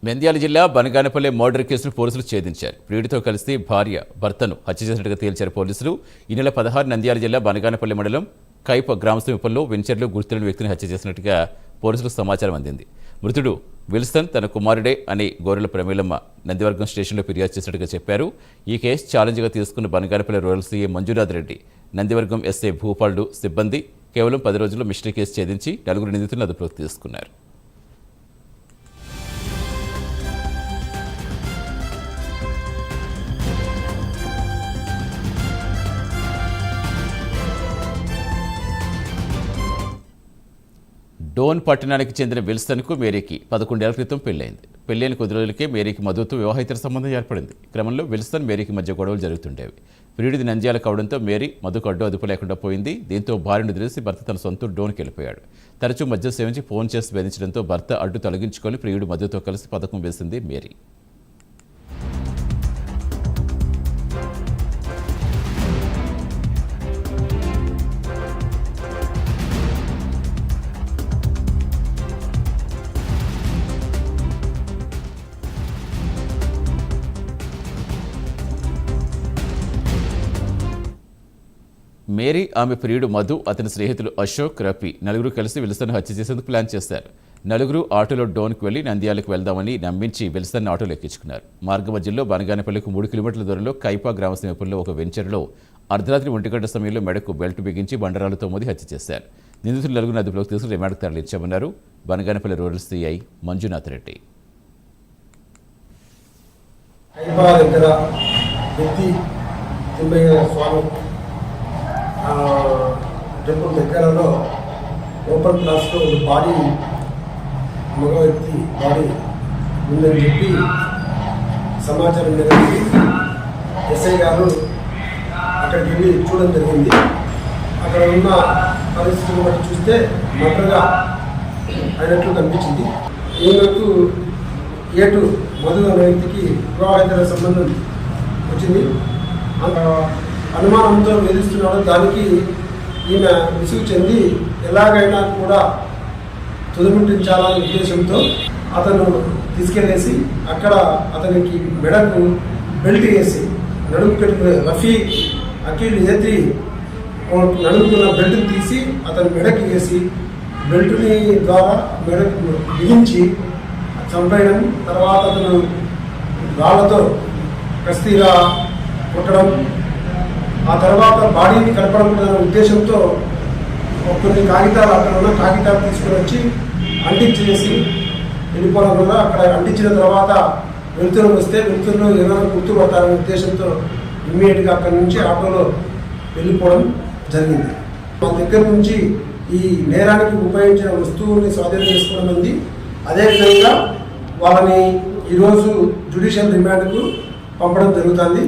నంద్యాల జిల్లా బనగానపల్లె మర్డర్ కేసును పోలీసులు ఛేదించారు. ప్రియుడితో కలిసి భార్య భర్తను హత్య చేసినట్టుగా తేల్చారు పోలీసులు. ఈ నెల 16 నంద్యాల జిల్లా బనగానపల్లె మండలం కైప గ్రామ సమీపంలో వెంచర్లో గుర్తులేని వ్యక్తిని హత్య చేసినట్టుగా పోలీసులకు సమాచారం అందింది. మృతుడు విల్సన్ తన కుమారుడే అని గోరెల ప్రమీలమ్మ నందివర్గం స్టేషన్లో ఫిర్యాదు చేసినట్టుగా చెప్పారు. ఈ కేసు ఛాలెంజ్గా తీసుకున్న Banaganapalle rural CI Manjunath Reddy Nandivargam SI Bhupaludu సిబ్బంది కేవలం 10 రోజుల్లో మిస్టరీ కేసు ఛేదించి 4 నిందితులను అదుపులోకి తీసుకున్నారు. డోన్ పట్టణానికి చెందిన విల్సన్కు మేరీకి 11 ఏళ్ల క్రితం పెళ్లైంది. పెళ్లైన కొద్ది రోజులకే మేరీకి మధుతో వివాహేతర సంబంధం ఏర్పడింది. క్రమంలో విల్సన్ మేరీకి మధ్య గొడవలు జరుగుతుండేవి. ప్రియుడిది నంద్యాల కావడంతో మేరీ మధుకు అదుపు లేకుండా పోయింది. దీంతో భార్యను తెలిసి భర్త తన సొంత డోన్కి వెళ్ళిపోయాడు. తరచూ మద్యం సేవించి ఫోన్ చేసి బెదిరించడంతో భర్త అడ్డు తొలగించుకొని ప్రియుడు మధుతో కలిసి పథకం వేసింది మేరీ. మేరీ, ఆమె ప్రియుడు మధు, అతని స్నేహితులు అశోక్, రఫీ నలుగురు కలిసి విల్సన్ హత్య చేసేందుకు ప్లాన్ చేశారు. నలుగురు ఆటోలో డోన్కు వెళ్లి నంద్యాలకు వెళ్దామని నమ్మించి విల్సన్ ఆటోలో ఎక్కించుకున్నారు. మార్గ మధ్యలో బనగానపల్లికి 3 కిలోమీటర్ల దూరంలో కైపా గ్రామ సమీపంలో ఒక వెంచర్లో అర్ధరాత్రి 1 గంట సమయంలో మెడకు బెల్ట్ బిగించి బండరాలతో మోది హత్య చేశారు. నిందితులు నలుగురు అదుపులోకి తీసుకుని రిమాండ్కు తరలించామన్నారు Banaganapalli rural CI Manjunath Reddy. Temple దగ్గరలో ఓపెన్ ప్లాస్లో ఒక బాడీ, మగ వ్యక్తి బాడీ ఉందని చెప్పి సమాచారం మేరకు ఎస్ఐ గారు అక్కడికి వెళ్ళి చూడడం జరిగింది. అక్కడ ఉన్న పరిస్థితులను బట్టి చూస్తే మర్డర్గా అయినట్లు కనిపించింది. ఈమెకు ఏటు మధు అనే వ్యక్తికి వివాహేతర సంబంధం వచ్చింది. అనుమానంతో వేధిస్తున్నాడు. దానికి ఈమె విసుగు చెంది ఎలాగైనా కూడా తుదముట్టించాలనే ఉద్దేశంతో అతను తీసుకెళ్ళేసి అక్కడ అతనికి మెడకు బెల్ట్ వేసి నడుము పెట్టుకునే రఫీ అఖిల్ ఏతి నడుముకున్న బెల్ట్ని తీసి అతని మెడకి వేసి బెల్ట్ని ద్వారా మెడకు బిగించి చంపేయడం, తర్వాత అతను రాళ్లతో కస్తీగా కొట్టడం, ఆ తర్వాత బాడీని కలపడం అనే ఉద్దేశంతో కొన్ని కాగితాలు అక్కడ ఉన్న కాగితాలు తీసుకుని వచ్చి అంటించేసి వెళ్ళిపోవడం వల్ల అక్కడ అంటించిన తర్వాత వెలుతురు వస్తే వెలుతురులో ఏమైనా గుర్తుపడతారనే ఉద్దేశంతో ఇమ్మీడియట్గా అక్కడి నుంచి ఆటోలో వెళ్ళిపోవడం జరిగింది. మా దగ్గర నుంచి ఈ నేరానికి ఉపయోగించిన వస్తువుల్ని స్వాధీనం చేసుకోవడం ఉంది. అదేవిధంగా వాళ్ళని ఈరోజు జ్యుడిషియల్ రిమాండ్కు పంపడం జరుగుతుంది.